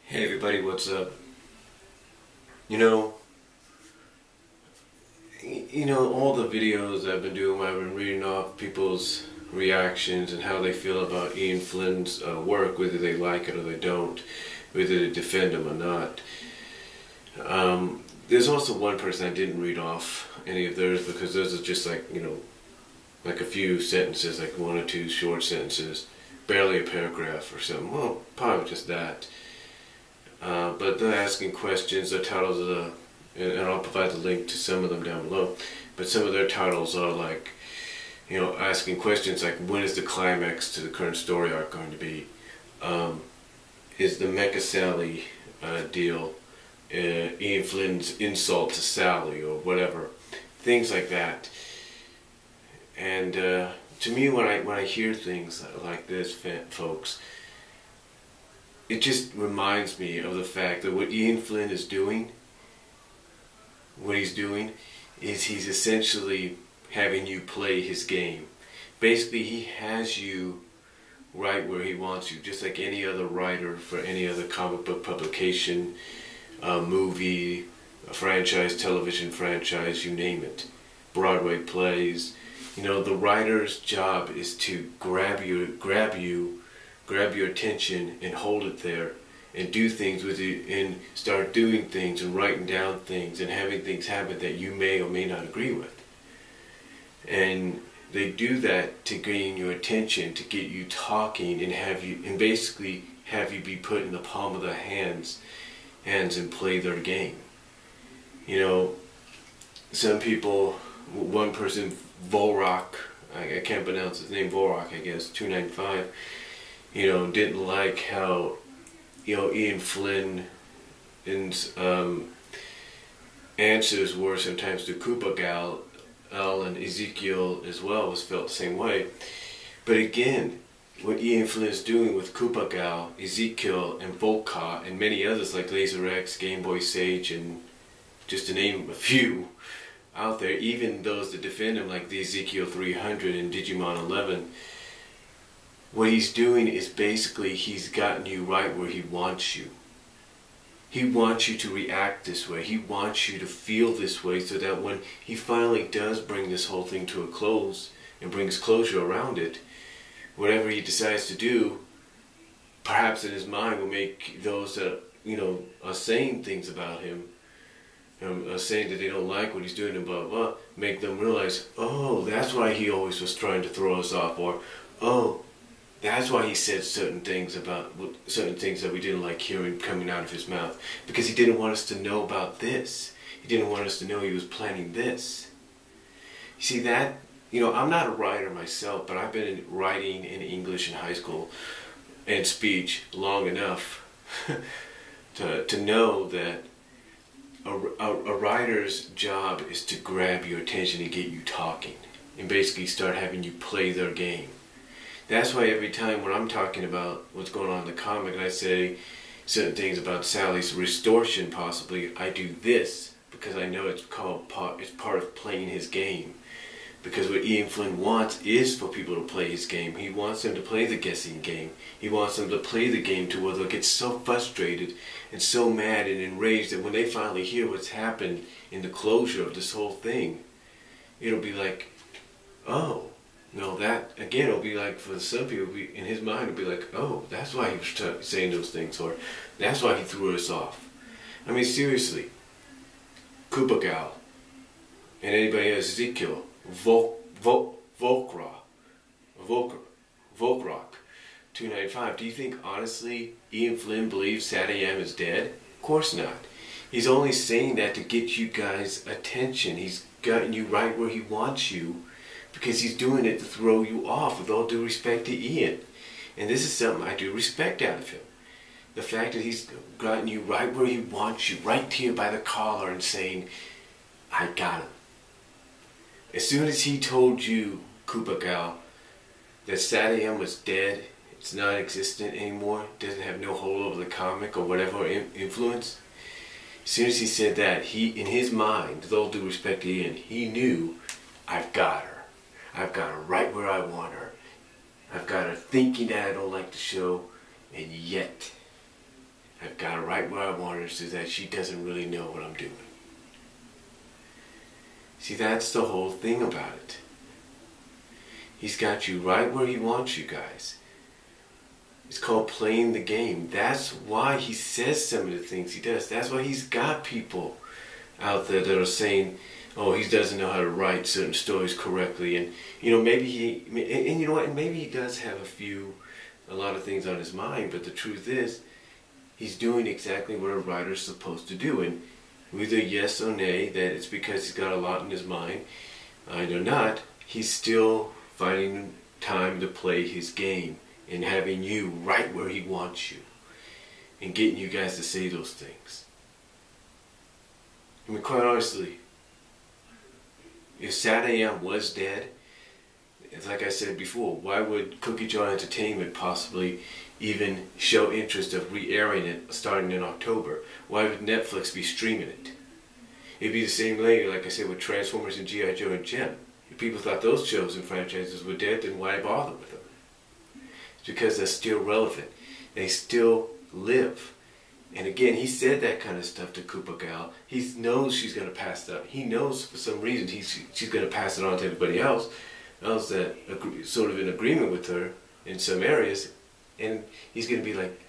Hey everybody, what's up? You know, all the videos I've been doing, I've been reading off people's reactions and how they feel about Ian Flynn's work, whether they like it or they don't, whether they defend him or not. There's also one person I didn't read off any of theirs because those are just like a few sentences, like one or two short sentences, barely a paragraph or something. Well, probably just that. But they're asking questions. Their titles are, and I'll provide the link to some of them down below. But some of their titles are like, asking questions like, when is the climax to the current story arc going to be? Is the Mecha Sally deal Ian Flynn's insult to Sally or whatever? Things like that. And to me, when I hear things like this, folks, it just reminds me of the fact that what Ian Flynn is doing, what he's doing, is he's essentially having you play his game. Basically, he has you right where he wants you, just like any other writer for any other comic book publication, movie, a franchise, television franchise, you name it, Broadway plays. The writer's job is to grab your attention and hold it there and do things with you and start doing things and writing down things and having things happen that you may or may not agree with. And they do that to gain your attention, to get you talking and basically have you be put in the palm of their hands and play their game. Some people, one person, Volrock, I can't pronounce his name, Volrock, I guess, 295, didn't like how, Ian Flynn's answers were sometimes to Koopa Gal, and Ezekiel as well was felt the same way. But again, what Ian Flynn is doing with Koopa Gal, Ezekiel, and Volca, and many others like Laser X, Game Boy Sage, and just to name a few out there, even those that defend him like the Ezekiel 300 and Digimon 11, what he's doing is basically he's gotten you right where he wants you. He wants you to react this way. He wants you to feel this way so that when he finally does bring this whole thing to a close and brings closure around it, whatever he decides to do, perhaps in his mind will make those that, are saying things about him, are saying that they don't like what he's doing and blah, blah, make them realize, oh, that's why he always was trying to throw us off, or, oh, that's why he said certain things that we didn't like hearing coming out of his mouth. Because he didn't want us to know about this. He didn't want us to know he was planning this. You see that? I'm not a writer myself, but I've been writing in English in high school and speech long enough to know that a writer's job is to grab your attention and get you talking. And basically start having you play their game. That's why every time when I'm talking about what's going on in the comic and I say certain things about Sally's distortion possibly, I do this because I know it's part of playing his game. Because what Ian Flynn wants is for people to play his game. He wants them to play the guessing game. He wants them to play the game to where they'll get so frustrated and so mad and enraged that when they finally hear what's happened in the closure of this whole thing, it'll be like, oh, no, that, again, it'll be like, for some people, in his mind, it'll be like, oh, that's why he was saying those things, or that's why he threw us off. I mean, seriously, Koopa Gal, and anybody else, Ezekiel, Volrock, 295, do you think, honestly, Ian Flynn believes Saddam is dead? Of course not. He's only saying that to get you guys' attention. He's gotten you right where he wants you, because he's doing it to throw you off, with all due respect to Ian. And this is something I do respect out of him. The fact that he's gotten you right where he wants you, right here by the collar, and saying, I got him. As soon as he told you, Koopa Gal, that Saddam was dead, it's not existent anymore, doesn't have no hold over the comic or whatever influence, as soon as he said that, he, in his mind, with all due respect to Ian, he knew, I've got her. I've got her right where I want her. I've got her thinking that I don't like the show, and yet I've I've got her right where I want her so that she doesn't really know what I'm doing. See, that's the whole thing about it. He's got you right where he wants you guys. It's called playing the game. That's why he says some of the things he does. That's why he's got people out there that are saying, oh, he doesn't know how to write certain stories correctly. And, maybe and you know what, and maybe he does have a lot of things on his mind, but the truth is, he's doing exactly what a writer's supposed to do. And whether yes or nay, that it's because he's got a lot in his mind, or not, he's still finding time to play his game and having you right where he wants you and getting you guys to say those things. I mean, quite honestly, if Sad AM was dead, it's like I said before, why would Cookie Jar Entertainment possibly even show interest of re-airing it starting in October? Why would Netflix be streaming it? It'd be the same way, like I said, with Transformers and G.I. Joe and Gem. If people thought those shows and franchises were dead, then why bother with them? It's because they're still relevant. They still live. And again, he said that kind of stuff to Koopa Gal. He knows she's going to pass it up. He knows for some reason she's going to pass it on to everybody else that sort of in agreement with her in some areas. And he's going to be like,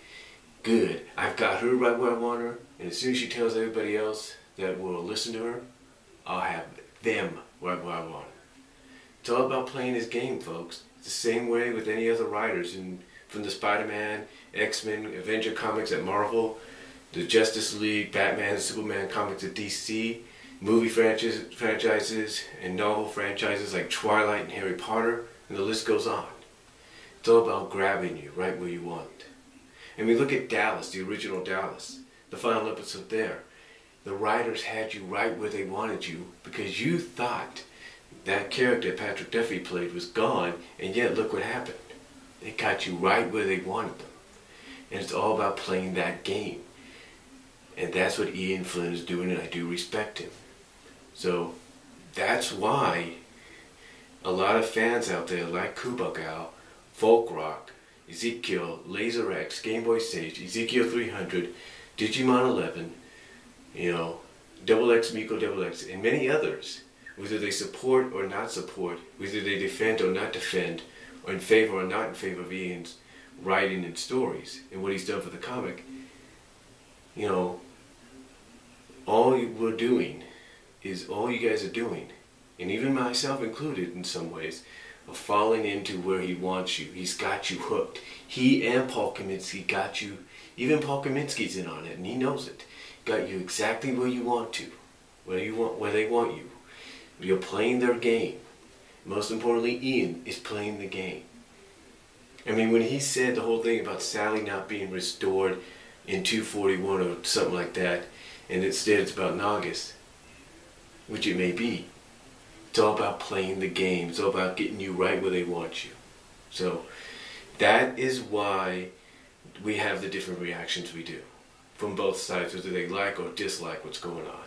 good, I've got her right where I want her. And as soon as she tells everybody else that will listen to her, I'll have them right where I want her. It's all about playing his game, folks. It's the same way with any other writers, from the Spider-Man, X-Men, Avenger comics at Marvel, the Justice League, Batman, Superman comics at DC, movie franchises, and novel franchises like Twilight and Harry Potter, and the list goes on. It's all about grabbing you right where you want. And we look at Dallas, the original Dallas, the final episode there. The writers had you right where they wanted you because you thought that character Patrick Duffy played was gone, and yet look what happened. They got you right where they wanted them. And it's all about playing that game. And that's what Ian Flynn is doing, and I do respect him. So that's why a lot of fans out there like Koopa Gal, Folk Rock, Ezekiel, Laser X, Game Boy Sage, Ezekiel 300, Digimon 11, Double X, Miko Double X, and many others, whether they support or not support, whether they defend or not defend, or in favor or not in favor of Ian's writing and stories and what he's done for the comic, all you guys are doing, and even myself included in some ways, are falling into where he wants you. He's got you hooked. He and Paul Kaminsky got you, even Paul Kaminsky's in on it, and he knows it. Got you exactly where you want to, where they want you. You're playing their game. Most importantly, Ian is playing the game. I mean, when he said the whole thing about Sally not being restored in 241 or something like that, and instead it's about Nagas, which it may be, it's all about playing the game. It's all about getting you right where they want you. So that is why we have the different reactions we do from both sides, whether they like or dislike what's going on.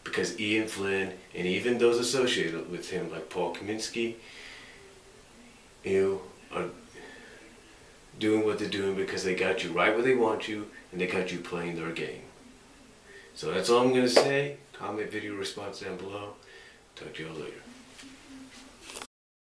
Because Ian Flynn, and even those associated with him, like Paul Kaminsky, are doing what they're doing because they got you right where they want you, and they got you playing their game. So that's all I'm going to say. Comment, video response down below. Talk to you all later.